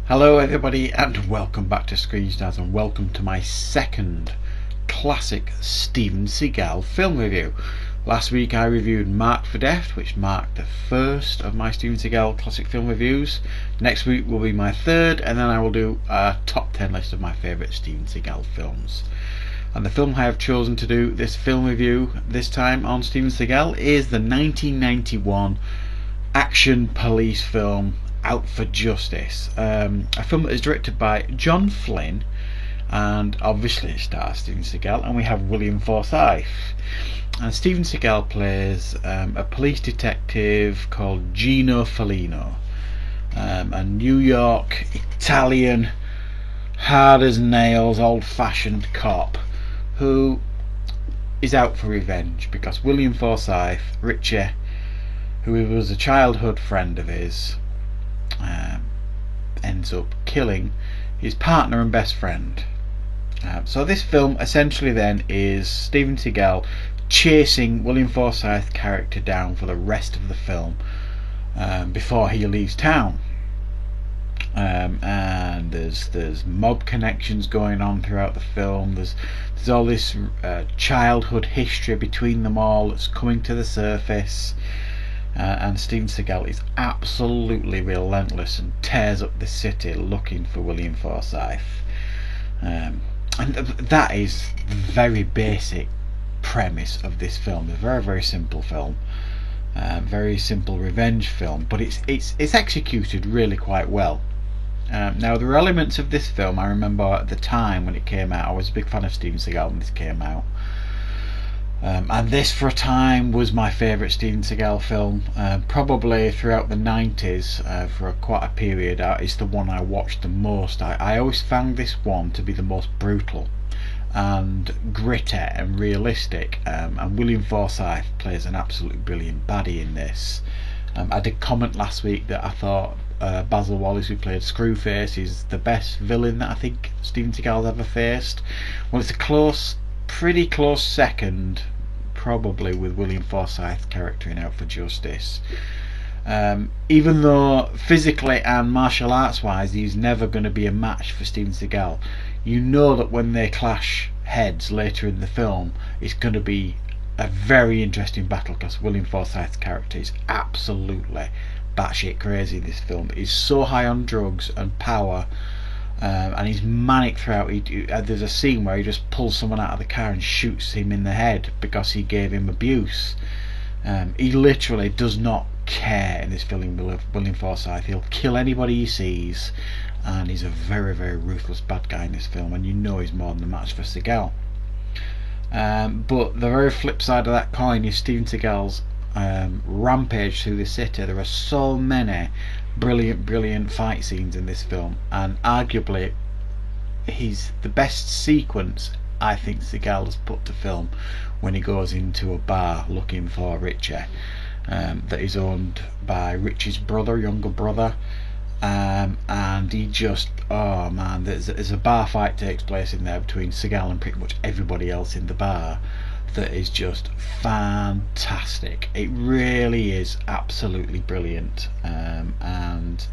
Hello everybody and welcome back to Screen Stars, and welcome to my second classic Steven Seagal film review. Last week I reviewed Marked for Death, which marked the first of my Steven Seagal classic film reviews. Next week will be my third, and then I will do a top 10 list of my favourite Steven Seagal films. And the film I have chosen to do this film review this time on Steven Seagal is the 1991 action police film Out for Justice, a film that is directed by John Flynn, and obviously it stars Steven Seagal, and we have William Forsythe. And Steven Seagal plays a police detective called Gino Felino, a New York Italian, hard as nails, old-fashioned cop who is out for revenge because William Forsythe, Richie, who was a childhood friend of his, ends up killing his partner and best friend. So this film essentially then is Steven Seagal chasing William Forsythe's character down for the rest of the film before he leaves town. And there's mob connections going on throughout the film. There's all this childhood history between them all that's coming to the surface. And Steven Seagal is absolutely relentless and tears up the city looking for William Forsythe. And that is the very basic premise of this film. A very, very simple film, very simple revenge film, but it's executed really quite well. Now there are elements of this film I remember at the time when it came out. I was a big fan of Steven Seagal when this came out. And this for a time was my favourite Steven Seagal film, probably throughout the 90s, for quite a period. It's the one I watched the most. I always found this one to be the most brutal and gritty and realistic, and William Forsythe plays an absolutely brilliant baddie in this. I did comment last week that I thought Basil Wallace, who played Screwface, is the best villain that I think Steven Seagal's ever faced. Well, it's a pretty close second, probably, with William Forsythe's character in Out for Justice. Even though physically and martial arts wise he's never going to be a match for Steven Seagal, you know that when they clash heads later in the film it's going to be a very interesting battle, because William Forsythe's character is absolutely batshit crazy in this film. He's so high on drugs and power, and he's manic throughout. There's a scene where he just pulls someone out of the car and shoots him in the head because he gave him abuse. He literally does not care in this film, William Forsythe. He'll kill anybody he sees, and he's a very, very ruthless bad guy in this film, and you know he's more than a match for Seagal. But the very flip side of that coin is Steven Seagal's rampage through the city. There are so many brilliant fight scenes in this film, and arguably he's the best sequence I think Seagal has put to film when he goes into a bar looking for Richie, that is owned by Richie's younger brother, and he just, oh man, there's a bar fight takes place in there between Seagal and pretty much everybody else in the bar that is just fantastic. It really is absolutely brilliant, and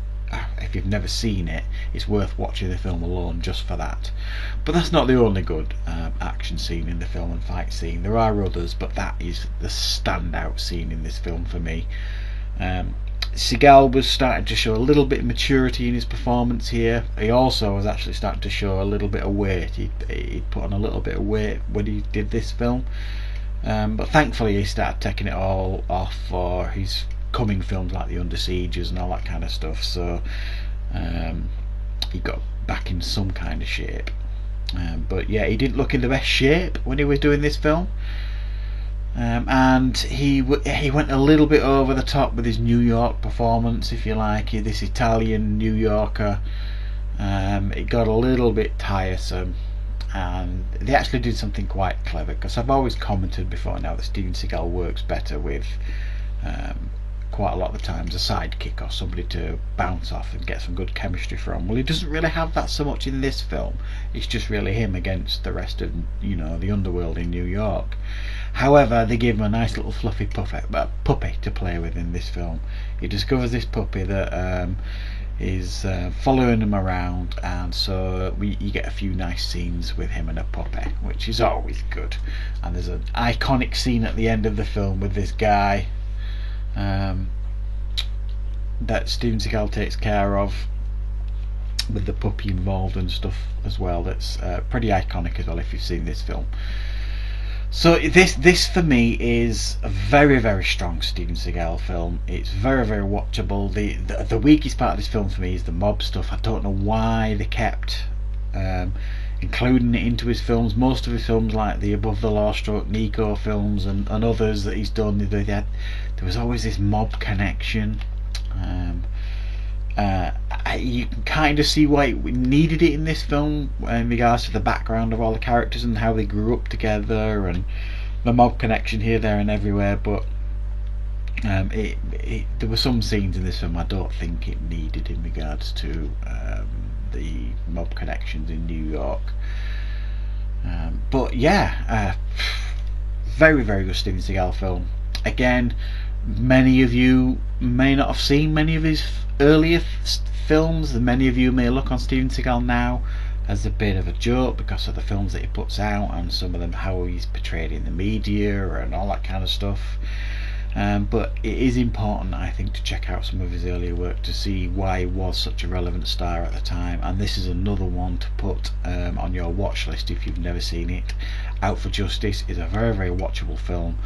if you've never seen it, it's worth watching the film alone just for that. But that's not the only good action scene in the film and fight scene. There are others, but that is the standout scene in this film for me. Seagal was starting to show a little bit of maturity in his performance here. He also was actually starting to show a little bit of weight. He'd put on a little bit of weight when he did this film, but thankfully he started taking it all off for his coming films like The Under Sieges and all that kind of stuff. So he got back in some kind of shape, but yeah, he didn't look in the best shape when he was doing this film. And he went a little bit over the top with his New York performance, if you like, this Italian New Yorker. It got a little bit tiresome, and they actually did something quite clever, because I've always commented before now that Steven Seagal works better with quite a lot of the times a sidekick or somebody to bounce off and get some good chemistry from. Well, he doesn't really have that so much in this film. It's just really him against the rest of, you know, the underworld in New York. However, they give him a nice little fluffy puppy to play with in this film. He discovers this puppy that is following him around, and so you get a few nice scenes with him and a puppy, which is always good. And there's an iconic scene at the end of the film with this guy that Steven Seagal takes care of, with the puppy involved and stuff as well. That's pretty iconic as well if you've seen this film. So this for me is a very, very strong Steven Seagal film. It's very, very watchable. The weakest part of this film for me is the mob stuff. I don't know why they kept including it into his films. Most of his films, like the Above the Law stroke Nico films and others that he's done, there was always this mob connection. You can kind of see why we needed it in this film in regards to the background of all the characters and how they grew up together, and the mob connection here, there and everywhere, but there were some scenes in this film I don't think it needed in regards to the mob connections in New York. But yeah, very, very good Steven Seagal film. Again, many of you may not have seen many of his earlier films, and many of you may look on Steven Seagal now as a bit of a joke because of the films that he puts out and some of them how he's portrayed in the media and all that kind of stuff. But it is important, I think, to check out some of his earlier work to see why he was such a relevant star at the time, and this is another one to put on your watch list if you've never seen it. Out for Justice is a very, very watchable film.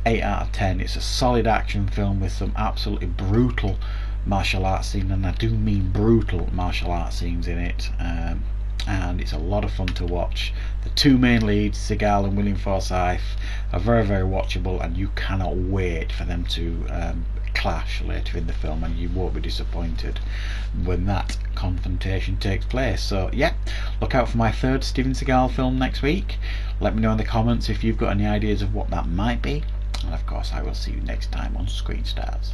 8 out of 10. It's a solid action film with some absolutely brutal martial arts scenes, and I do mean brutal martial arts scenes in it, and it's a lot of fun to watch. The two main leads, Seagal and William Forsythe, are very, very watchable, and you cannot wait for them to clash later in the film, and you won't be disappointed when that confrontation takes place. So yeah, look out for my third Steven Seagal film next week. Let me know in the comments if you've got any ideas of what that might be, and of course I will see you next time on Screen Stars.